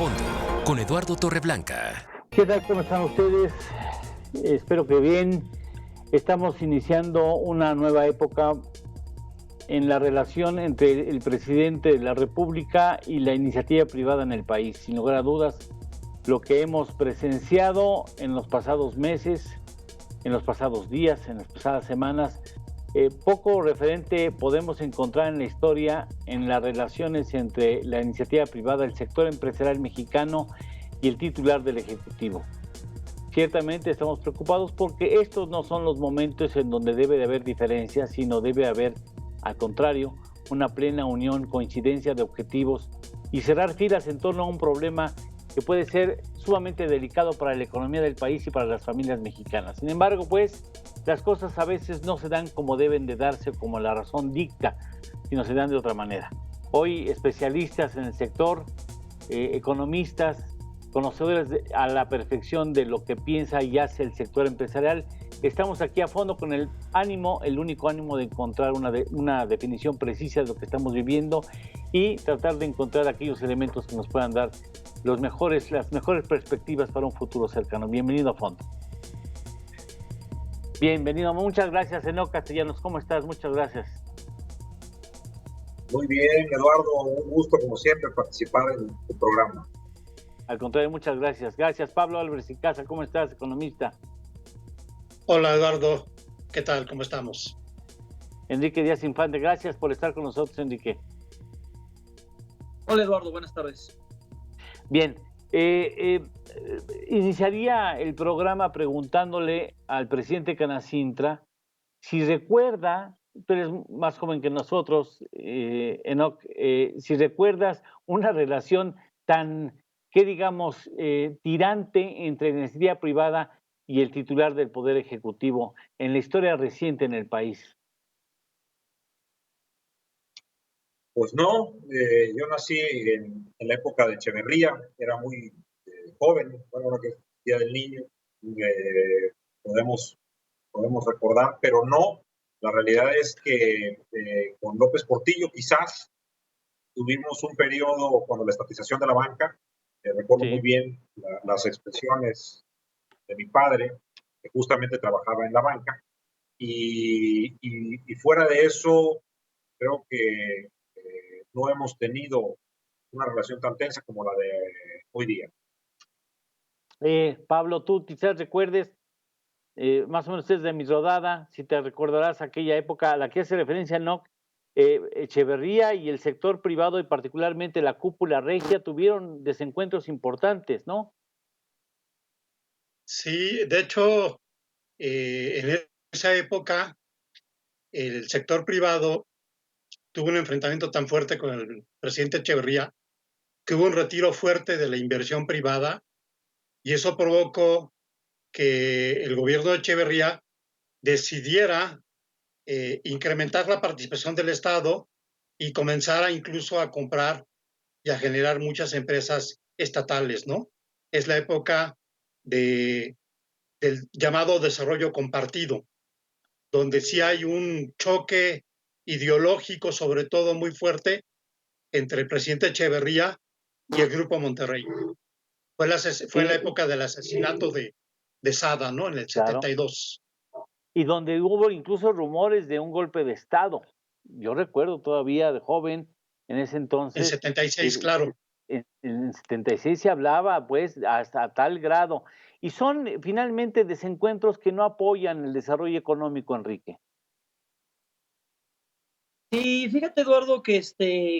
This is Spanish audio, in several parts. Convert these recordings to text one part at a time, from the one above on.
fondo con Eduardo Torreblanca. ¿Qué tal? ¿Cómo están ustedes? Espero que bien. Estamos iniciando una nueva época en la relación entre el presidente de la República y la iniciativa privada en el país. Sin lugar a dudas, lo que hemos presenciado en los pasados meses, en los pasados días, en las pasadas semanas, poco referente podemos encontrar en la historia en las relaciones entre la iniciativa privada, el sector empresarial mexicano y el titular del Ejecutivo. Ciertamente estamos preocupados porque estos no son los momentos en donde debe de haber diferencias, sino debe haber, al contrario, una plena unión, coincidencia de objetivos y cerrar filas en torno a un problema que puede ser sumamente delicado para la economía del país y para las familias mexicanas. Sin embargo, pues, las cosas a veces no se dan como deben de darse, como la razón dicta, sino se dan de otra manera. Hoy, especialistas en el sector, economistas, conocedores a la perfección de lo que piensa y hace el sector empresarial, estamos aquí a fondo con el ánimo, el único ánimo de encontrar una definición precisa de lo que estamos viviendo y tratar de encontrar aquellos elementos que nos puedan dar las mejores perspectivas para un futuro cercano. Bienvenido a fondo. Bienvenido, muchas gracias, Enoc Castellanos, ¿cómo estás? Muchas gracias. Muy bien, Eduardo, un gusto como siempre participar en tu programa. Al contrario, muchas gracias. Gracias, Pablo Álvarez y Casa, ¿cómo estás, economista? Hola, Eduardo, ¿qué tal? ¿Cómo estamos? Enrique Díaz Infante, gracias por estar con nosotros, Enrique. Hola, Eduardo, buenas tardes. Bien, iniciaría el programa preguntándole al presidente Canacintra si recuerda, tú eres más joven que nosotros, Enoc, si recuerdas una relación tan, que digamos, tirante entre la iniciativa privada y el titular del Poder Ejecutivo en la historia reciente en el país. Pues no, yo nací en la época de Echeverría, era muy joven, bueno, ahora que es Día del Niño, podemos recordar, pero no, la realidad es que con López Portillo quizás tuvimos un periodo cuando la estatización de la banca, recuerdo muy bien las expresiones de mi padre, que justamente trabajaba en la banca, y fuera de eso, creo que no hemos tenido una relación tan tensa como la de hoy día. Pablo, tú quizás recuerdes, más o menos es de mi rodada, si te recordarás aquella época a la que hace referencia, ¿no? Echeverría y el sector privado y particularmente la cúpula regia tuvieron desencuentros importantes, ¿no? Sí, de hecho, en esa época el sector privado tuvo un enfrentamiento tan fuerte con el presidente Echeverría que hubo un retiro fuerte de la inversión privada y eso provocó que el gobierno de Echeverría decidiera incrementar la participación del Estado y comenzara incluso a comprar y a generar muchas empresas estatales, ¿no? Es la época del llamado desarrollo compartido, donde sí hay un choque ideológico, sobre todo muy fuerte, entre el presidente Echeverría y el Grupo Monterrey. Fue la época del asesinato de Sada, ¿no? En el 72. Y donde hubo incluso rumores de un golpe de Estado. Yo recuerdo todavía de joven, en ese entonces. En 76, claro. En 76 se hablaba, pues, hasta tal grado. Y son finalmente desencuentros que no apoyan el desarrollo económico, Enrique. Sí, fíjate, Eduardo, que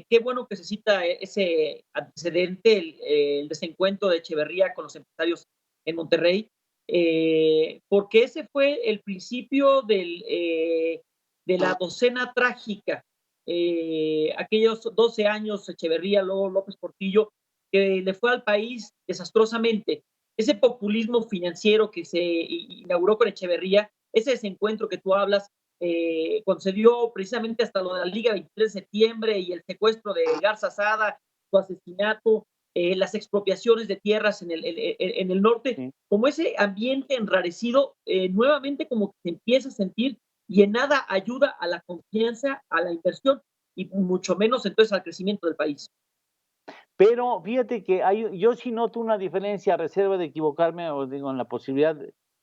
qué bueno que se cita ese antecedente, el desencuentro de Echeverría con los empresarios en Monterrey, porque ese fue el principio de la docena trágica. Aquellos 12 años, Echeverría, luego López Portillo, que le fue al país desastrosamente. Ese populismo financiero que se inauguró con Echeverría, ese desencuentro que tú hablas, concedió precisamente hasta lo de la Liga 23 de septiembre y el secuestro de Garza Sada, su asesinato, las expropiaciones de tierras en el norte, sí. Como ese ambiente enrarecido, nuevamente como que se empieza a sentir y en nada ayuda a la confianza, a la inversión y mucho menos entonces al crecimiento del país. Pero fíjate que yo sí noto una diferencia, a reserva de equivocarme, o digo, en la posibilidad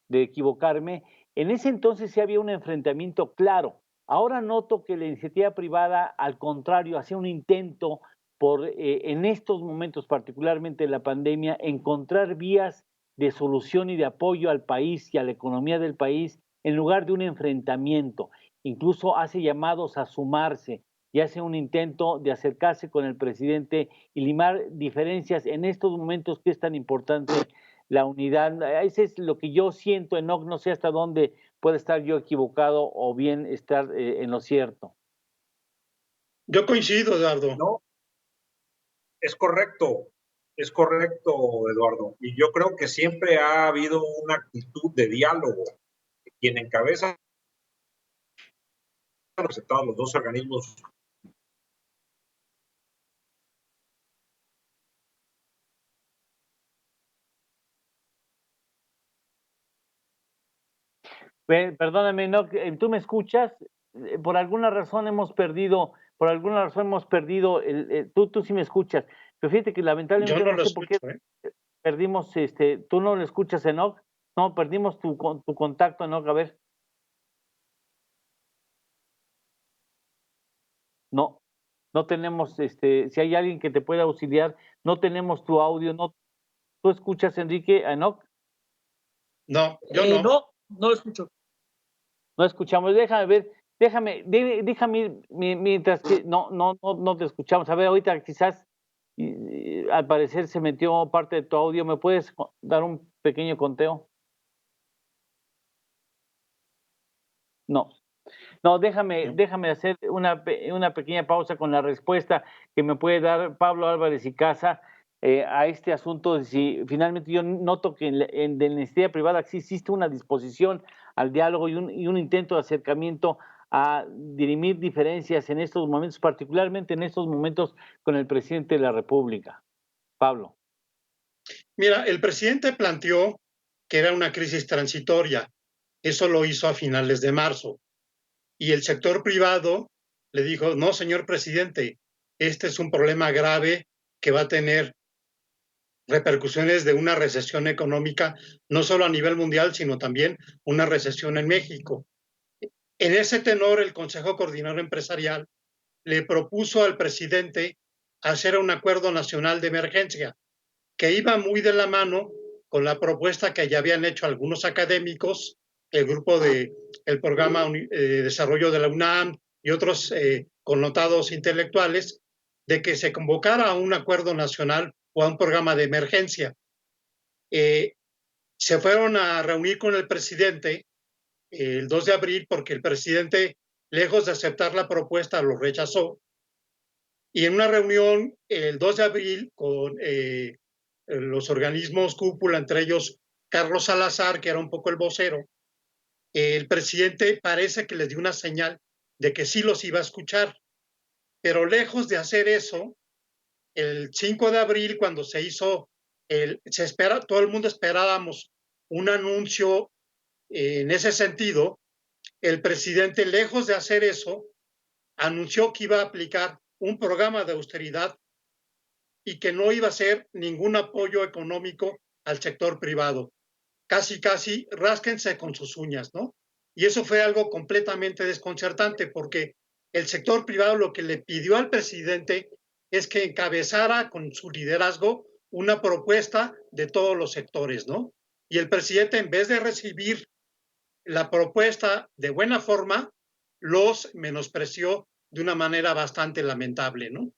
de equivocarme. En ese entonces sí había un enfrentamiento claro. Ahora noto que la iniciativa privada, al contrario, hacía un intento por, en estos momentos, particularmente la pandemia, encontrar vías de solución y de apoyo al país y a la economía del país en lugar de un enfrentamiento. Incluso hace llamados a sumarse y hace un intento de acercarse con el presidente y limar diferencias en estos momentos que es tan importante la unidad. Ese es lo que yo siento, Enoch, no sé hasta dónde puede estar yo equivocado o bien estar en lo cierto. Yo coincido, Eduardo. No, es correcto, Eduardo. Y yo creo que siempre ha habido una actitud de diálogo. Quien encabeza representados los dos organismos. Perdóname, no, ¿tú me escuchas? Por alguna razón hemos perdido, tú sí me escuchas, pero fíjate que Yo lamentablemente no no lo sé por qué escucho, ¿eh? perdimos, tú no lo escuchas, Enoch, no, perdimos tu contacto, Enoch, a ver, no, no tenemos, si hay alguien que te pueda auxiliar, no tenemos tu audio, no, ¿tú escuchas, Enrique, a Enoch? No, yo no. No lo escucho. No escuchamos, déjame ver, déjame mientras que no te escuchamos. A ver, ahorita quizás al parecer se metió parte de tu audio. ¿Me puedes dar un pequeño conteo? No. No, déjame hacer una pequeña pausa con la respuesta que me puede dar Pablo Álvarez y Casa a este asunto de si finalmente yo noto que de la iniciativa privada sí existe una disposición al diálogo y un intento de acercamiento a dirimir diferencias en estos momentos, particularmente en estos momentos con el presidente de la República. Pablo. Mira, el presidente planteó que era una crisis transitoria. Eso lo hizo a finales de marzo. Y el sector privado le dijo, no, señor presidente, este es un problema grave que va a tener repercusiones de una recesión económica, no solo a nivel mundial, sino también una recesión en México. En ese tenor, el Consejo Coordinador Empresarial le propuso al presidente hacer un acuerdo nacional de emergencia, que iba muy de la mano con la propuesta que ya habían hecho algunos académicos, el grupo el programa de desarrollo de la UNAM y otros connotados intelectuales, de que se convocara a un acuerdo nacional o a un programa de emergencia. Se fueron a reunir con el presidente el 2 de abril porque el presidente, lejos de aceptar la propuesta, lo rechazó. Y en una reunión el 2 de abril con los organismos cúpula, entre ellos Carlos Salazar, que era un poco el vocero, el presidente parece que les dio una señal de que sí los iba a escuchar, pero lejos de hacer eso, el 5 de abril, cuando se hizo, todo el mundo esperábamos un anuncio en ese sentido, el presidente, lejos de hacer eso, anunció que iba a aplicar un programa de austeridad y que no iba a ser ningún apoyo económico al sector privado. Casi, rásquense con sus uñas, ¿no? Y eso fue algo completamente desconcertante porque el sector privado lo que le pidió al presidente es que encabezara con su liderazgo una propuesta de todos los sectores, ¿no? Y el presidente, en vez de recibir la propuesta de buena forma, los menospreció de una manera bastante lamentable, ¿no?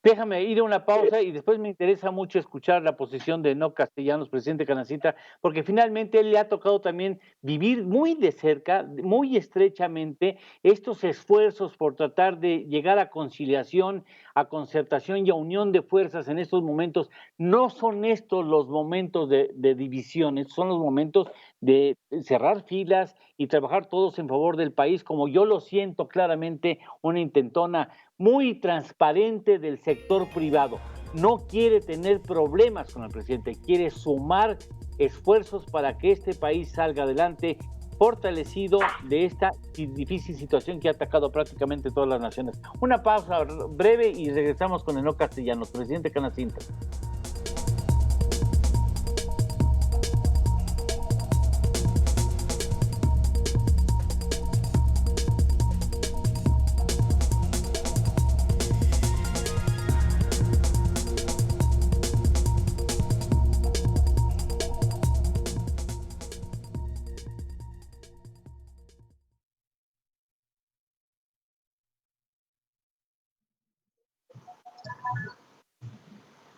Déjame ir a una pausa y después me interesa mucho escuchar la posición de Enoch Castellanos, presidente Canacita, porque finalmente él le ha tocado también vivir muy de cerca, muy estrechamente, estos esfuerzos por tratar de llegar a conciliación, a concertación y a unión de fuerzas en estos momentos. No son estos los momentos de divisiones, son los momentos de cerrar filas y trabajar todos en favor del país, como yo lo siento claramente, una intentona muy transparente del sector privado. No quiere tener problemas con el presidente, quiere sumar esfuerzos para que este país salga adelante fortalecido de esta difícil situación que ha atacado prácticamente todas las naciones. Una pausa breve y regresamos con Enoc Castellanos, presidente de Canacintra.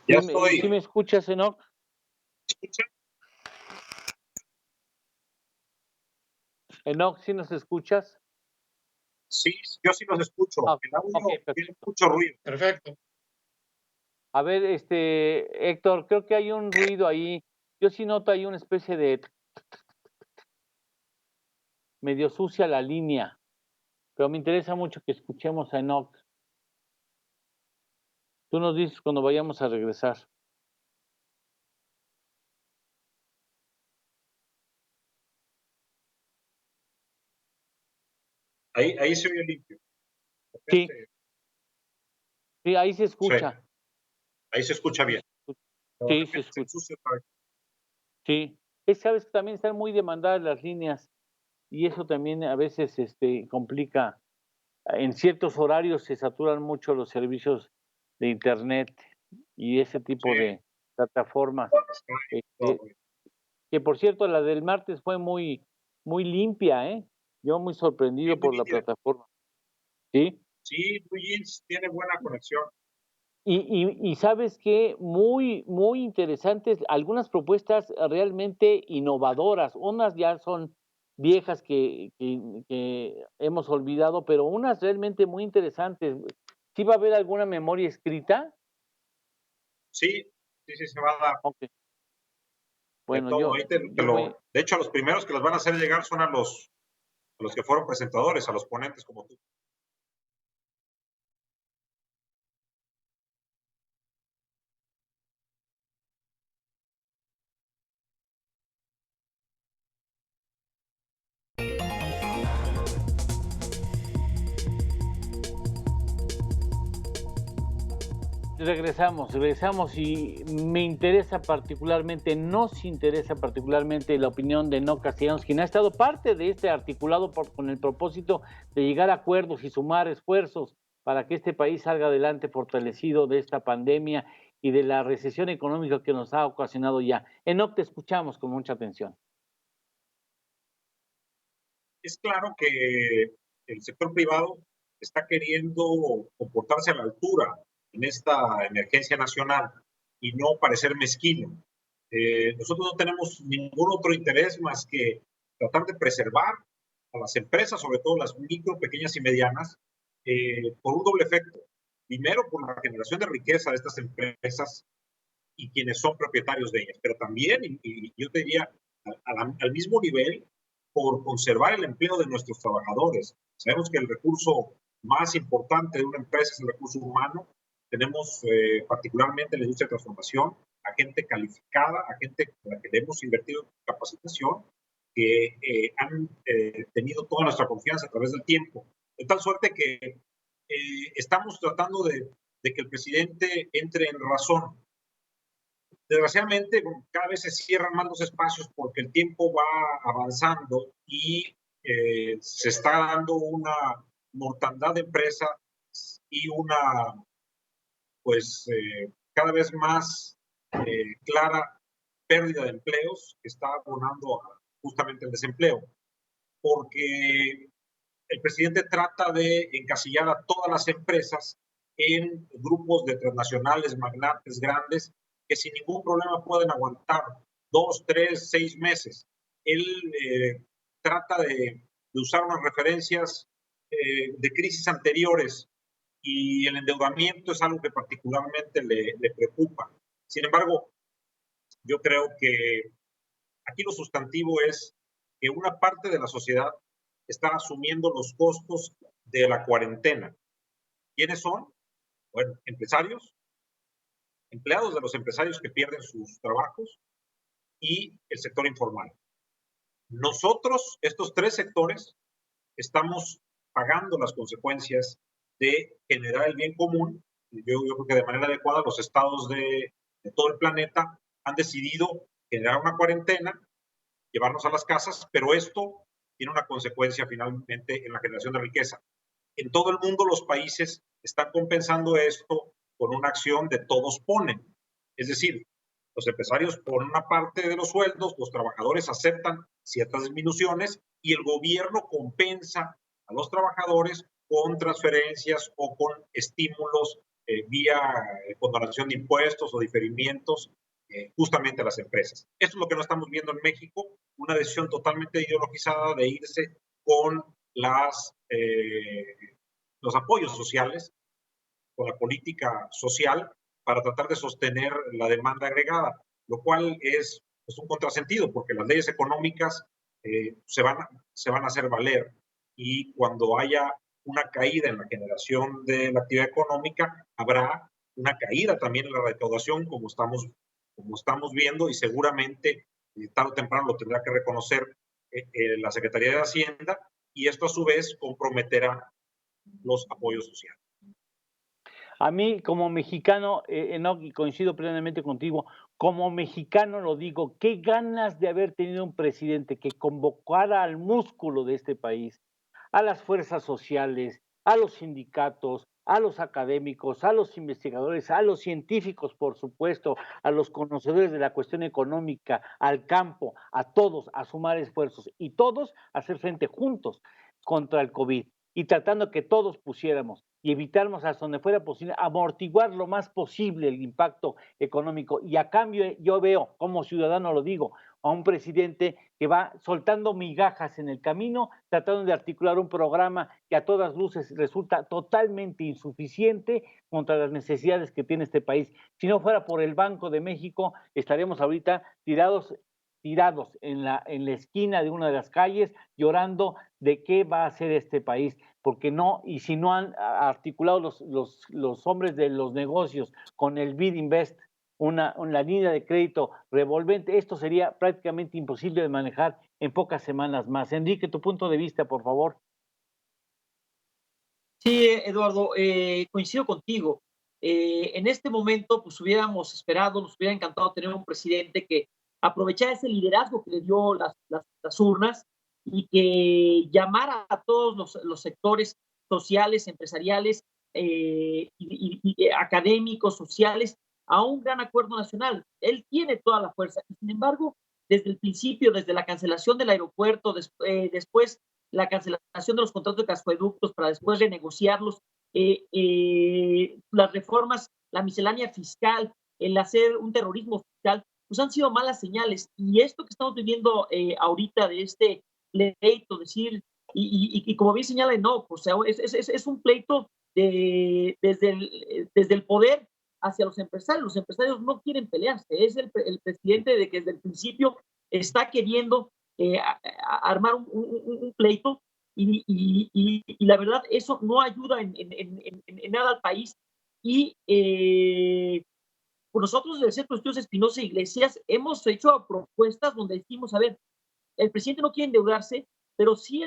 Ya estoy. ¿Sí me escuchas, Enoc? ¿Escucha? Enoc, ¿sí nos escuchas? Sí, yo sí los escucho. El audio Okay, tiene mucho ruido. Perfecto. A ver, Héctor, creo que hay un ruido ahí. Yo sí noto ahí una especie de medio sucia la línea, pero me interesa mucho que escuchemos a Enoc. Tú nos dices cuando vayamos a regresar. Ahí se oye limpio. Sí, sí, ahí se escucha. Sí, ahí se escucha bien. Sí, se escucha. Sí. Sabes que también están muy demandadas las líneas y eso también a veces complica. En ciertos horarios se saturan mucho los servicios de internet y ese tipo de plataformas. Que por cierto, la del martes fue muy, muy limpia, ¿eh? Yo muy sorprendido por la plataforma. ¿Sí? Sí, Blue Jeans tiene buena conexión. Y sabes qué, muy, muy interesantes, algunas propuestas realmente innovadoras, unas ya son viejas que hemos olvidado, pero unas realmente muy interesantes. ¿Sí va a haber alguna memoria escrita? Sí, se va a dar. Okay. Bueno, de todo. De hecho, los primeros que los van a hacer llegar son a los que fueron presentadores, a los ponentes como tú. Regresamos y me interesa particularmente, nos interesa particularmente la opinión de Enoc Castellanos, quien ha estado parte de este articulado con el propósito de llegar a acuerdos y sumar esfuerzos para que este país salga adelante fortalecido de esta pandemia y de la recesión económica que nos ha ocasionado ya. Enoc, te escuchamos con mucha atención. Es claro que el sector privado está queriendo comportarse a la altura en esta emergencia nacional y no parecer mezquino. Nosotros no tenemos ningún otro interés más que tratar de preservar a las empresas, sobre todo las micro, pequeñas y medianas, por un doble efecto. Primero, por la generación de riqueza de estas empresas y quienes son propietarios de ellas, pero también, y yo te diría, al mismo nivel, por conservar el empleo de nuestros trabajadores. Sabemos que el recurso más importante de una empresa es el recurso humano. Tenemos particularmente en la industria de transformación a gente calificada, a gente a la que le hemos invertido en capacitación, que han tenido toda nuestra confianza a través del tiempo. De tal suerte que estamos tratando de que el presidente entre en razón. Desgraciadamente, cada vez se cierran más los espacios porque el tiempo va avanzando y se está dando una mortandad de empresas y una, pues, cada vez más clara pérdida de empleos que está abonando justamente el desempleo. Porque el presidente trata de encasillar a todas las empresas en grupos de transnacionales, magnates grandes, que sin ningún problema pueden aguantar 2, 3, 6 meses. Él trata de usar unas referencias de crisis anteriores y el endeudamiento es algo que particularmente le preocupa. Sin embargo, yo creo que aquí lo sustantivo es que una parte de la sociedad está asumiendo los costos de la cuarentena. ¿Quiénes son? Bueno, empresarios, empleados de los empresarios que pierden sus trabajos y el sector informal. Nosotros, estos tres sectores, estamos pagando las consecuencias de generar el bien común. Yo creo que de manera adecuada los estados de todo el planeta han decidido generar una cuarentena, llevarnos a las casas, pero esto tiene una consecuencia finalmente en la generación de riqueza. En todo el mundo los países están compensando esto con una acción de todos ponen. Es decir, los empresarios ponen una parte de los sueldos, los trabajadores aceptan ciertas disminuciones y el gobierno compensa a los trabajadores con transferencias o con estímulos vía condonación de impuestos o diferimientos justamente a las empresas. Esto es lo que no estamos viendo en México, una decisión totalmente ideologizada de irse con los apoyos sociales, con la política social para tratar de sostener la demanda agregada, lo cual es un contrasentido porque las leyes económicas se van a hacer valer y cuando haya una caída en la generación de la actividad económica, habrá una caída también en la recaudación como estamos viendo y seguramente tarde o temprano lo tendrá que reconocer la Secretaría de Hacienda y esto a su vez comprometerá los apoyos sociales. A mí, como mexicano, Enoch, y coincido plenamente contigo, como mexicano lo digo, qué ganas de haber tenido un presidente que convocara al músculo de este país, a las fuerzas sociales, a los sindicatos, a los académicos, a los investigadores, a los científicos, por supuesto, a los conocedores de la cuestión económica, al campo, a todos a sumar esfuerzos y todos a hacer frente juntos contra el COVID y tratando que todos pusiéramos y evitáramos hasta donde fuera posible amortiguar lo más posible el impacto económico. Y a cambio yo veo, como ciudadano lo digo, a un presidente que va soltando migajas en el camino, tratando de articular un programa que a todas luces resulta totalmente insuficiente contra las necesidades que tiene este país. Si no fuera por el Banco de México, estaríamos ahorita tirados en la esquina de una de las calles llorando de qué va a hacer este país, porque no, y si no han articulado los hombres de los negocios con el BID Invest, una línea de crédito revolvente, esto sería prácticamente imposible de manejar en pocas semanas más. Enrique, tu punto de vista, por favor. Sí, Eduardo, coincido contigo. En este momento, pues hubiéramos esperado, nos hubiera encantado tener un presidente que aprovechara ese liderazgo que le dio las urnas y que llamara a todos los sectores sociales, empresariales, académicos, sociales, a un gran acuerdo nacional. Él tiene toda la fuerza. Sin embargo, desde el principio, desde la cancelación del aeropuerto, después la cancelación de los contratos de gasoductos para después renegociarlos, las reformas, la miscelánea fiscal, el hacer un terrorismo fiscal, pues han sido malas señales. Y esto que estamos viviendo ahorita de este pleito, decir, y como bien señala Enoch, o sea, es un pleito desde el poder hacia los empresarios. Los empresarios no quieren pelearse, es el presidente de que desde el principio está queriendo armar un pleito y la verdad eso no ayuda en nada al país y pues nosotros del Centro de Estudios Espinosa Iglesias hemos hecho propuestas donde decimos, a ver, el presidente no quiere endeudarse, pero sí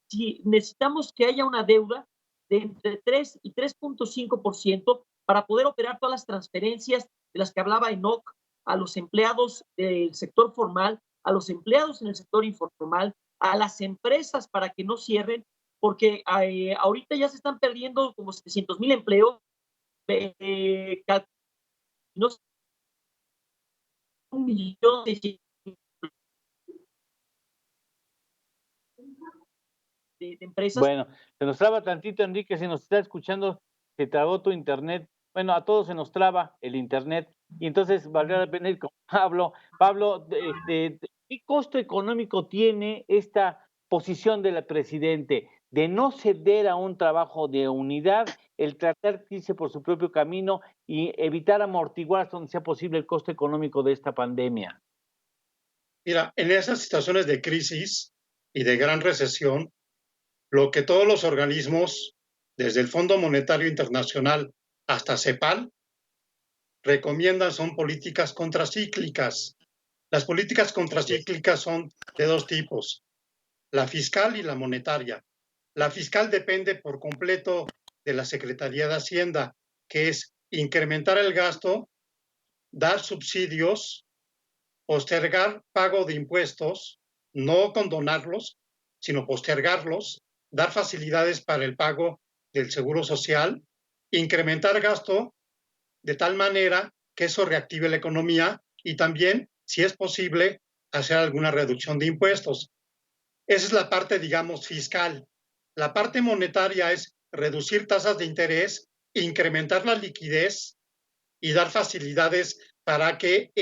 si necesitamos que haya una deuda de entre 3 y 3.5% para poder operar todas las transferencias de las que hablaba Enoch a los empleados del sector formal, a los empleados en el sector informal, a las empresas para que no cierren, porque ahorita ya se están perdiendo como 700,000 empleos, no sé, 1,000,000 de empresas. Bueno, se nos traba tantito, Enrique, si nos está escuchando, se trabó tu internet. Bueno, a todos se nos traba el internet y entonces valdría la pena ir con Pablo. Pablo, ¿qué costo económico tiene esta posición del presidente de no ceder a un trabajo de unidad, el tratar de irse por su propio camino y evitar amortiguar hasta donde sea posible el costo económico de esta pandemia? Mira, en esas situaciones de crisis y de gran recesión, lo que todos los organismos, desde el Fondo Monetario Internacional hasta CEPAL, recomiendan son políticas contracíclicas. Las políticas contracíclicas son de dos tipos, la fiscal y la monetaria. La fiscal depende por completo de la Secretaría de Hacienda, que es incrementar el gasto, dar subsidios, postergar pago de impuestos, no condonarlos, sino postergarlos, dar facilidades para el pago del seguro social, incrementar gasto de tal manera que eso reactive la economía y también, si es posible, hacer alguna reducción de impuestos. Esa es la parte, digamos, fiscal. La parte monetaria es reducir tasas de interés, incrementar la liquidez y dar facilidades para que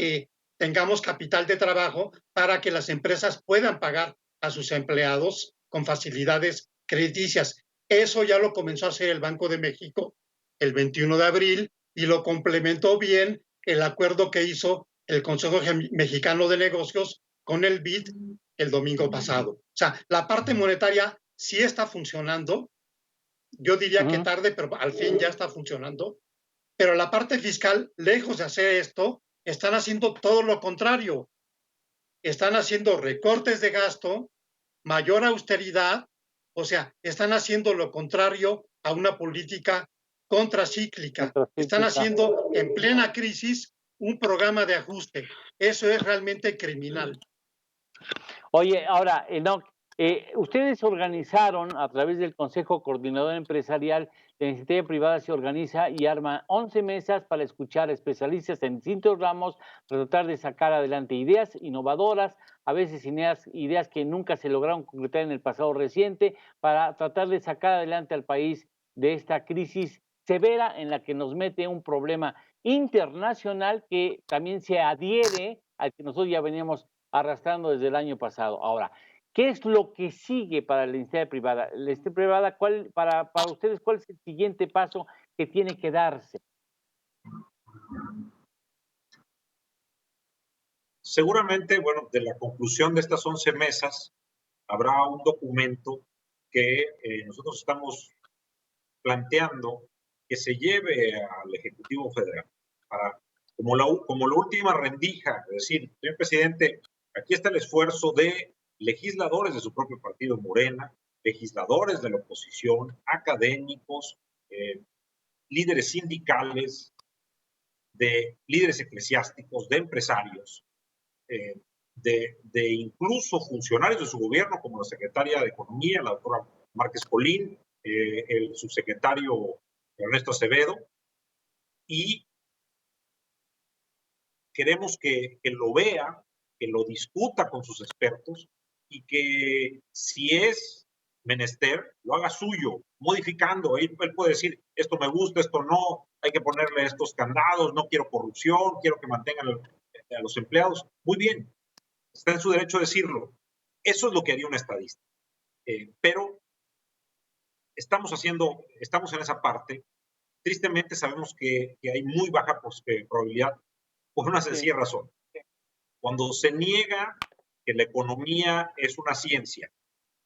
tengamos capital de trabajo para que las empresas puedan pagar a sus empleados con facilidades crediticias. Eso ya lo comenzó a hacer el Banco de México el 21 de abril y lo complementó bien el acuerdo que hizo el Consejo Mexicano de Negocios con el BID el domingo pasado. O sea, la parte monetaria sí está funcionando. Yo diría que tarde, pero al fin ya está funcionando. Pero la parte fiscal, lejos de hacer esto, están haciendo todo lo contrario. Están haciendo recortes de gasto, mayor austeridad, o sea, están haciendo lo contrario a una política contracíclica. Están haciendo en plena crisis un programa de ajuste. Eso es realmente criminal. Oye, ahora, Enoc, ustedes organizaron a través del Consejo Coordinador Empresarial, la iniciativa privada se organiza y arma 11 mesas para escuchar a especialistas en distintos ramos, para tratar de sacar adelante ideas innovadoras, a veces ideas que nunca se lograron concretar en el pasado reciente, para tratar de sacar adelante al país de esta crisis severa en la que nos mete un problema internacional que también se adhiere al que nosotros ya veníamos arrastrando desde el año pasado. Ahora, ¿qué es lo que sigue para la iniciativa privada? La iniciativa privada, para ustedes, ¿cuál es el siguiente paso que tiene que darse? Seguramente, bueno, de la conclusión de estas 11 mesas habrá un documento que nosotros estamos planteando que se lleve al Ejecutivo Federal para, como la última rendija, es decir, señor presidente, aquí está el esfuerzo de legisladores de su propio partido Morena, legisladores de la oposición, académicos, líderes sindicales, de líderes eclesiásticos, de empresarios, de incluso funcionarios de su gobierno, como la secretaria de Economía, la doctora Márquez Colín, el subsecretario Ernesto Acevedo, y queremos que lo vea, que lo discuta con sus expertos y que si es menester, lo haga suyo, modificando. Él puede decir, esto me gusta, esto no, hay que ponerle estos candados, no quiero corrupción, quiero que mantengan a los empleados. Muy bien, está en su derecho a decirlo. Eso es lo que haría un estadista. Pero estamos en esa parte. Tristemente sabemos que hay muy baja probabilidad por una sencilla razón. Cuando se niega que la economía es una ciencia,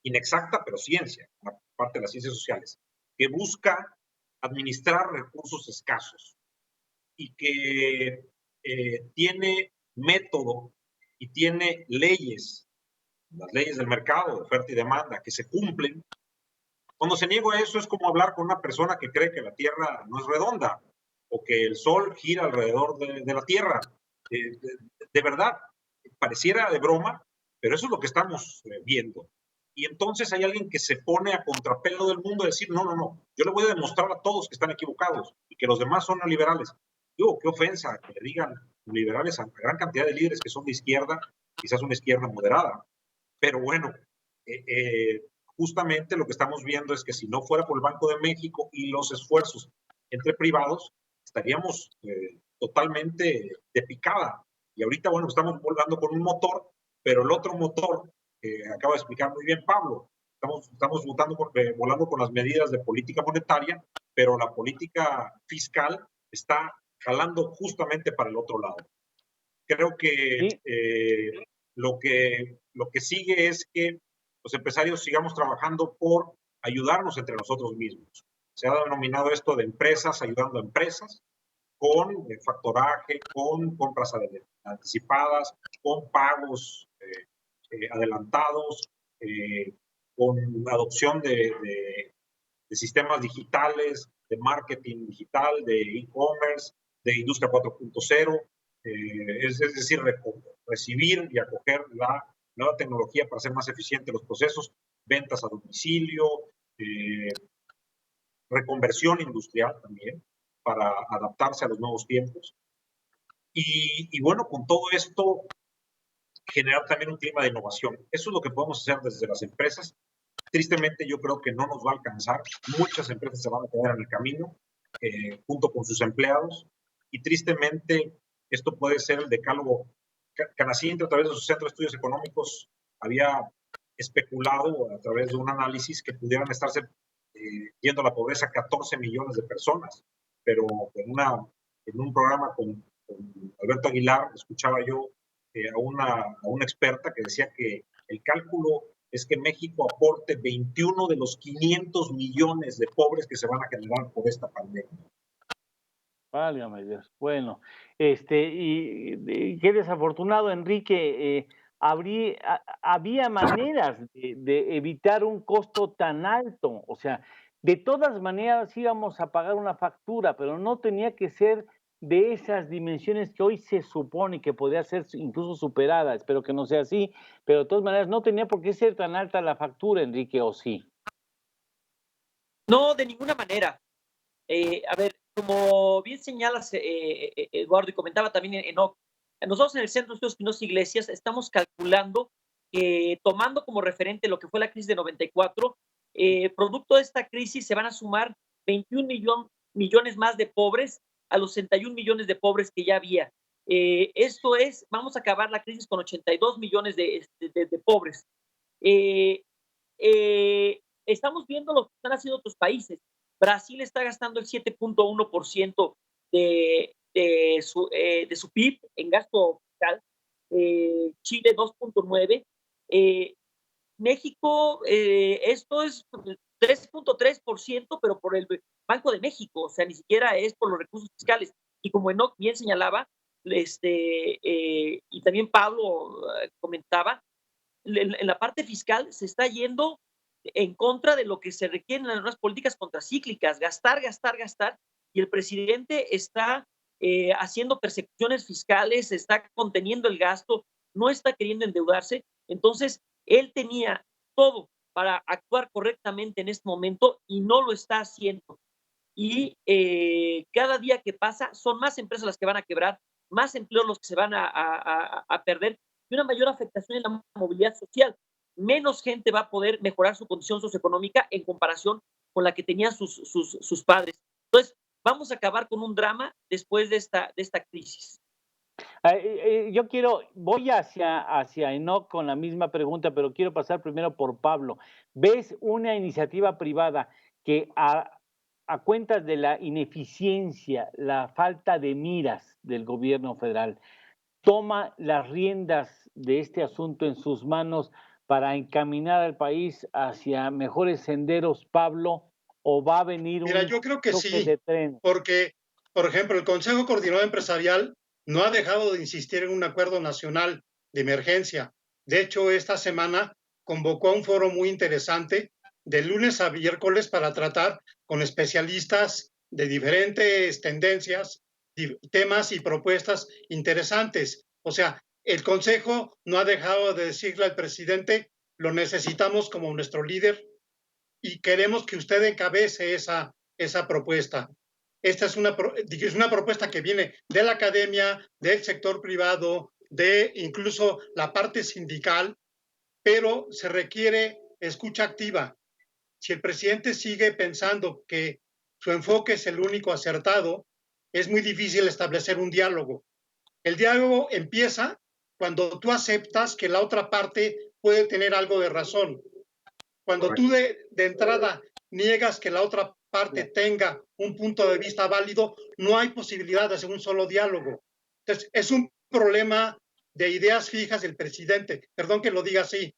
inexacta, pero ciencia, una parte de las ciencias sociales, que busca administrar recursos escasos y que tiene método y tiene leyes, las leyes del mercado, de oferta y demanda, que se cumplen. Cuando se niega eso es como hablar con una persona que cree que la Tierra no es redonda o que el Sol gira alrededor de la Tierra. De verdad, pareciera de broma, pero eso es lo que estamos viendo. Y entonces hay alguien que se pone a contrapelo del mundo a decir, no, yo le voy a demostrar a todos que están equivocados y que los demás son neoliberales. Digo, qué ofensa que le digan liberales a una gran cantidad de líderes que son de izquierda, quizás una izquierda moderada. Pero bueno, justamente lo que estamos viendo es que si no fuera por el Banco de México y los esfuerzos entre privados, estaríamos totalmente de picada. Y ahorita, bueno, estamos volando con un motor, pero el otro motor, que acaba de explicar muy bien Pablo, estamos volando con las medidas de política monetaria, pero la política fiscal está jalando justamente para el otro lado. Creo que lo que sigue es que los empresarios sigamos trabajando por ayudarnos entre nosotros mismos. Se ha denominado esto de empresas ayudando a empresas, con factoraje, con compras anticipadas, con pagos adelantados, con adopción de sistemas digitales, de marketing digital, de e-commerce, de industria 4.0, es decir, recibir y acoger la nueva tecnología para hacer más eficientes los procesos, ventas a domicilio, reconversión industrial también, para adaptarse a los nuevos tiempos. Y bueno, con todo esto, generar también un clima de innovación. Eso es lo que podemos hacer desde las empresas. Tristemente, yo creo que no nos va a alcanzar. Muchas empresas se van a quedar en el camino, junto con sus empleados. Y tristemente, esto puede ser el decálogo. Canacintra, a través de su Centro de Estudios Económicos, había especulado a través de un análisis que pudieran estarse yendo a la pobreza 14 millones de personas. Pero en un programa con Alberto Aguilar, escuchaba yo a una experta que decía que el cálculo es que México aporte 21 de los 500 millones de pobres que se van a generar por esta pandemia. Válgame Dios. Bueno, y qué desafortunado, Enrique. Había maneras de evitar un costo tan alto. O sea, de todas maneras íbamos a pagar una factura, pero no tenía que ser de esas dimensiones que hoy se supone que podría ser incluso superada. Espero que no sea así, pero de todas maneras no tenía por qué ser tan alta la factura, Enrique, ¿o sí? No, de ninguna manera. A ver, como bien señalas, Eduardo, y comentaba también Enoc, nosotros en el Centro de Estudios Espinosa Iglesias estamos calculando, tomando como referente lo que fue la crisis de 94, producto de esta crisis se van a sumar 21 millones más de pobres a los 61 millones de pobres que ya había. Esto es, vamos a acabar la crisis con 82 millones de pobres. Estamos viendo lo que están haciendo otros países. Brasil está gastando el 7.1% de su PIB en gasto fiscal, Chile 2.9%, México, esto es 3.3%, pero por el Banco de México, o sea, ni siquiera es por los recursos fiscales. Y como Enoc bien señalaba, y también Pablo comentaba, en la parte fiscal se está yendo en contra de lo que se requieren en las políticas contracíclicas, gastar, gastar, gastar, y el presidente está haciendo persecuciones fiscales, está conteniendo el gasto, no está queriendo endeudarse. Entonces, él tenía todo para actuar correctamente en este momento y no lo está haciendo. Y cada día que pasa son más empresas las que van a quebrar, más empleos los que se van a perder y una mayor afectación en la movilidad social. Menos gente va a poder mejorar su condición socioeconómica en comparación con la que tenían sus padres. Entonces, vamos a acabar con un drama después de esta crisis. Voy hacia Enoc con la misma pregunta, pero quiero pasar primero por Pablo. ¿Ves una iniciativa privada que a cuentas de la ineficiencia, la falta de miras del gobierno federal, toma las riendas de este asunto en sus manos para encaminar al país hacia mejores senderos, Pablo, o va a venir Mira, un yo creo que choque sí, de tren? porque, por ejemplo, el Consejo Coordinador Empresarial no ha dejado de insistir en un acuerdo nacional de emergencia. De hecho, esta semana convocó a un foro muy interesante de lunes a miércoles para tratar con especialistas de diferentes tendencias, temas y propuestas interesantes. O sea, el Consejo no ha dejado de decirle al presidente, lo necesitamos como nuestro líder y queremos que usted encabece esa propuesta. Esta es una propuesta que viene de la academia, del sector privado, de incluso la parte sindical, pero se requiere escucha activa. Si el presidente sigue pensando que su enfoque es el único acertado, es muy difícil establecer un diálogo. El diálogo empieza cuando tú aceptas que la otra parte puede tener algo de razón. Cuando tú de entrada niegas que la otra parte tenga un punto de vista válido, no hay posibilidad de hacer un solo diálogo. Entonces, es un problema de ideas fijas del presidente. Perdón que lo diga así.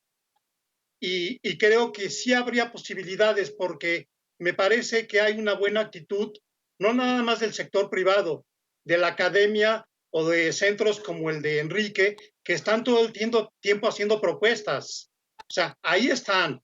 Y creo que sí habría posibilidades porque me parece que hay una buena actitud, no nada más del sector privado, de la academia o de centros como el de Enrique, que están todo el tiempo haciendo propuestas. O sea, ahí están,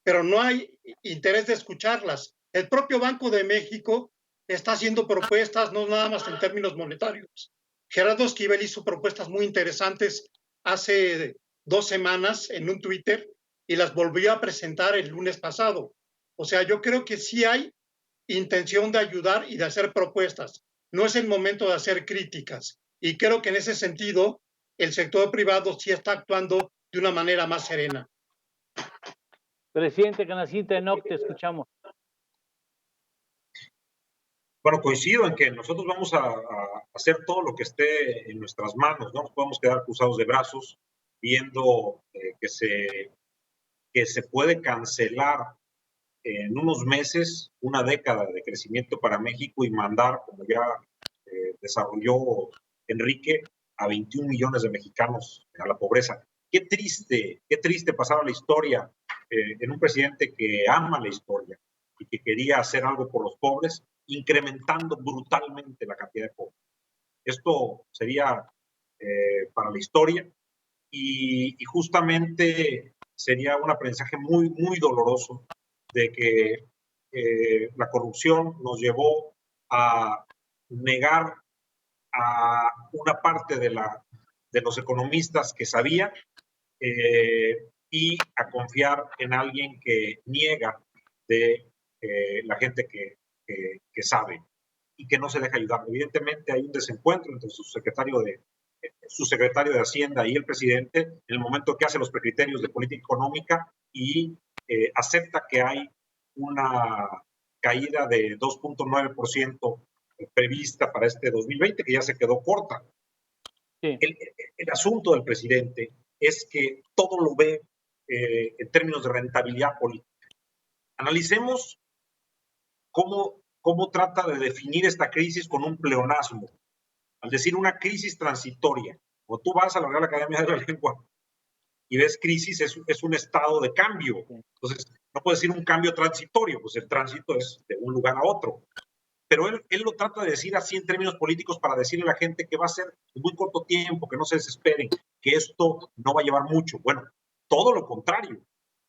pero no hay interés de escucharlas. El propio Banco de México está haciendo propuestas, no nada más en términos monetarios. Gerardo Esquivel hizo propuestas muy interesantes hace 2 semanas en un Twitter y las volvió a presentar el lunes pasado. O sea, yo creo que sí hay intención de ayudar y de hacer propuestas. No es el momento de hacer críticas. Y creo que en ese sentido el sector privado sí está actuando de una manera más serena. Presidente Canacita, Enoc, te escuchamos. Bueno, coincido en que nosotros vamos a hacer todo lo que esté en nuestras manos, no nos podemos quedar cruzados de brazos viendo que se puede cancelar en unos meses una década de crecimiento para México y mandar, como ya desarrolló Enrique, a 21 millones de mexicanos a la pobreza. Qué triste pasar a la historia en un presidente que ama la historia y que quería hacer algo por los pobres, incrementando brutalmente la cantidad de pobres. Esto sería para la historia y justamente sería un aprendizaje muy, muy doloroso de que la corrupción nos llevó a negar a una parte de los economistas que sabía y a confiar en alguien que niega de la gente que sabe y que no se deja ayudar. Evidentemente hay un desencuentro entre su secretario de Hacienda y el presidente en el momento que hace los precriterios de política económica y acepta que hay una caída de 2.9% prevista para este 2020, que ya se quedó corta. Sí. El asunto del presidente es que todo lo ve en términos de rentabilidad política. Analicemos cómo trata de definir esta crisis con un pleonasmo. Al decir una crisis transitoria, o tú vas a la Real Academia de la Lengua y ves crisis, es un estado de cambio. Entonces, no puedes decir un cambio transitorio, pues el tránsito es de un lugar a otro. Pero él lo trata de decir así en términos políticos para decirle a la gente que va a ser en muy corto tiempo, que no se desesperen, que esto no va a llevar mucho. Bueno, todo lo contrario.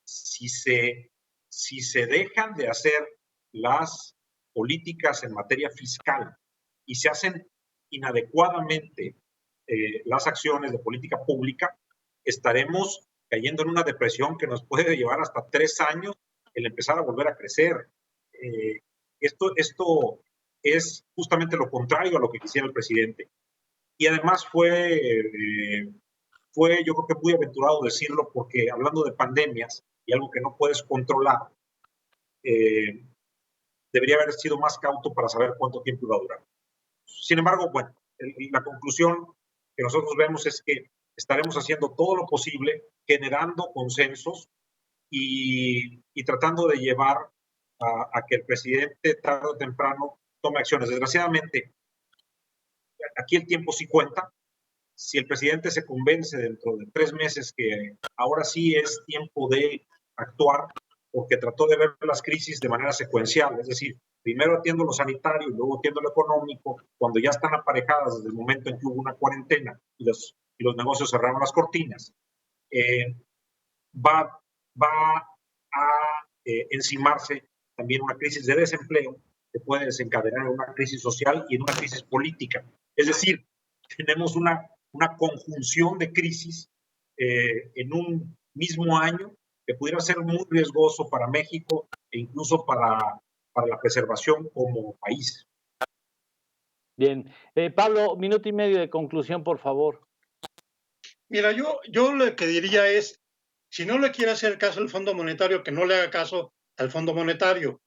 Si se dejan de hacer las políticas en materia fiscal y se hacen inadecuadamente las acciones de política pública, estaremos cayendo en una depresión que nos puede llevar hasta 3 años el empezar a volver a crecer. Esto es justamente lo contrario a lo que quisiera el presidente. Y además fue yo creo que muy aventurado decirlo, porque hablando de pandemias y algo que no puedes controlar, debería haber sido más cauto para saber cuánto tiempo iba a durar. Sin embargo, bueno, la conclusión que nosotros vemos es que estaremos haciendo todo lo posible, generando consensos y tratando de llevar a que el presidente tarde o temprano tome acciones. Desgraciadamente, aquí el tiempo sí cuenta. Si el presidente se convence dentro de 3 meses que ahora sí es tiempo de actuar, porque trató de ver las crisis de manera secuencial, es decir, primero atiendo lo sanitario, luego atiendo lo económico, cuando ya están aparejadas desde el momento en que hubo una cuarentena y los negocios cerraron las cortinas, va a encimarse también una crisis de desempleo que puede desencadenar en una crisis social y en una crisis política. Es decir, tenemos una conjunción de crisis en un mismo año que pudiera ser muy riesgoso para México e incluso para la preservación como país. Bien. Pablo, 1 minuto y medio de conclusión, por favor. Mira, yo lo que diría es, si no le quiere hacer caso al Fondo Monetario, que no le haga caso al Fondo Monetario.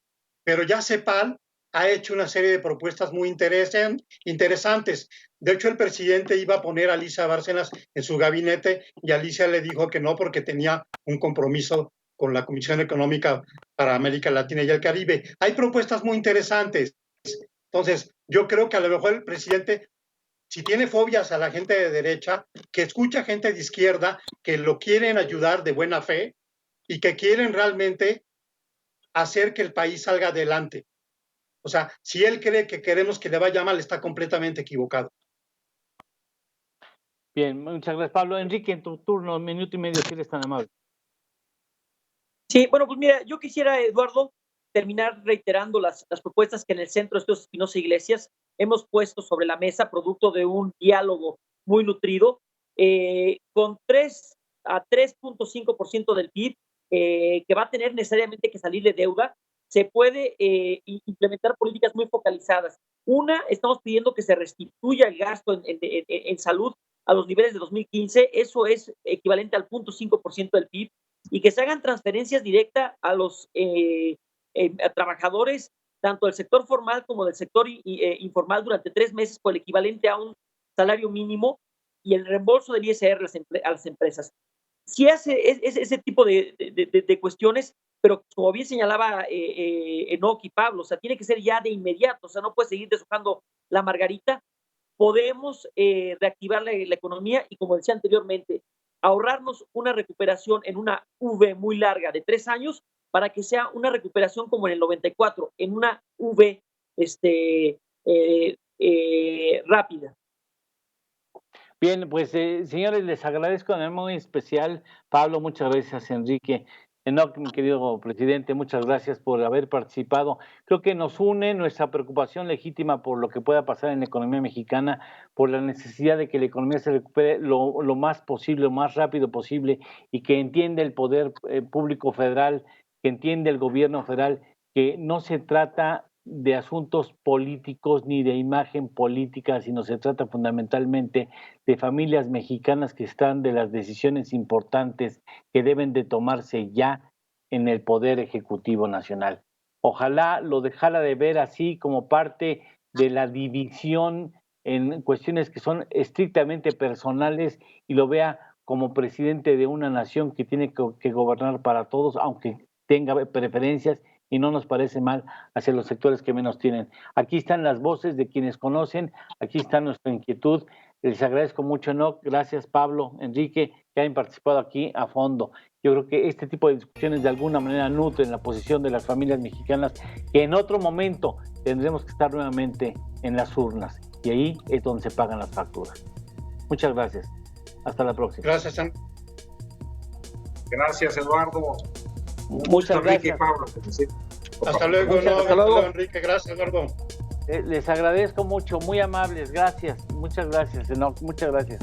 Pero ya CEPAL ha hecho una serie de propuestas muy interesantes. De hecho, el presidente iba a poner a Alicia Bárcenas en su gabinete y Alicia le dijo que no porque tenía un compromiso con la Comisión Económica para América Latina y el Caribe. Hay propuestas muy interesantes. Entonces, yo creo que a lo mejor el presidente, si tiene fobias a la gente de derecha, que escucha gente de izquierda que lo quieren ayudar de buena fe y que quieren realmente hacer que el país salga adelante. O sea, si él cree que queremos que le vaya mal, está completamente equivocado. Bien, muchas gracias, Pablo. Enrique, en tu turno, minuto y medio, si eres tan amable. Sí, bueno, pues mira, yo quisiera, Eduardo, terminar reiterando las propuestas que en el Centro de Estudios Espinosa Iglesias hemos puesto sobre la mesa, producto de un diálogo muy nutrido, con 3 a 3.5% del PIB, que va a tener necesariamente que salir de deuda. Se puede implementar políticas muy focalizadas. Una, estamos pidiendo que se restituya el gasto en salud a los niveles de 2015, eso es equivalente al 0.5% del PIB, y que se hagan transferencias directas a los a trabajadores, tanto del sector formal como del sector informal, durante 3 meses por el equivalente a un salario mínimo, y el reembolso del ISR a las empresas. Si hace ese tipo de cuestiones, pero como bien señalaba Enoch y Pablo, o sea, tiene que ser ya de inmediato, o sea, no puede seguir deshojando la margarita. Podemos reactivar la economía y, como decía anteriormente, ahorrarnos una recuperación en una V muy larga de 3 años para que sea una recuperación como en el 94, en una V rápida. Bien, pues señores, les agradezco de manera muy especial. Pablo, muchas gracias. Enrique, Enoch, mi querido presidente, muchas gracias por haber participado. Creo que nos une nuestra preocupación legítima por lo que pueda pasar en la economía mexicana, por la necesidad de que la economía se recupere lo más posible, lo más rápido posible, y que entiende el poder público federal, que entiende el gobierno federal, que no se trata de asuntos políticos ni de imagen política, sino se trata fundamentalmente de familias mexicanas que están de las decisiones importantes que deben de tomarse ya en el Poder Ejecutivo Nacional. Ojalá lo dejara de ver así como parte de la división en cuestiones que son estrictamente personales y lo vea como presidente de una nación que tiene que gobernar para todos, aunque tenga preferencias y no nos parece mal hacia los sectores que menos tienen. Aquí están las voces de quienes conocen, aquí está nuestra inquietud. Les agradezco mucho, Enoch. Gracias, Pablo, Enrique, que hayan participado aquí a fondo. Yo creo que este tipo de discusiones de alguna manera nutren la posición de las familias mexicanas, que en otro momento tendremos que estar nuevamente en las urnas, y ahí es donde se pagan las facturas. Muchas gracias. Hasta la próxima. Gracias, Gracias, Eduardo. Muchas gracias. Pablo. Hasta luego, hasta luego. Enrique. Gracias, Eduardo. Les agradezco mucho, muy amables. Gracias. Muchas gracias, Enoch. Muchas gracias.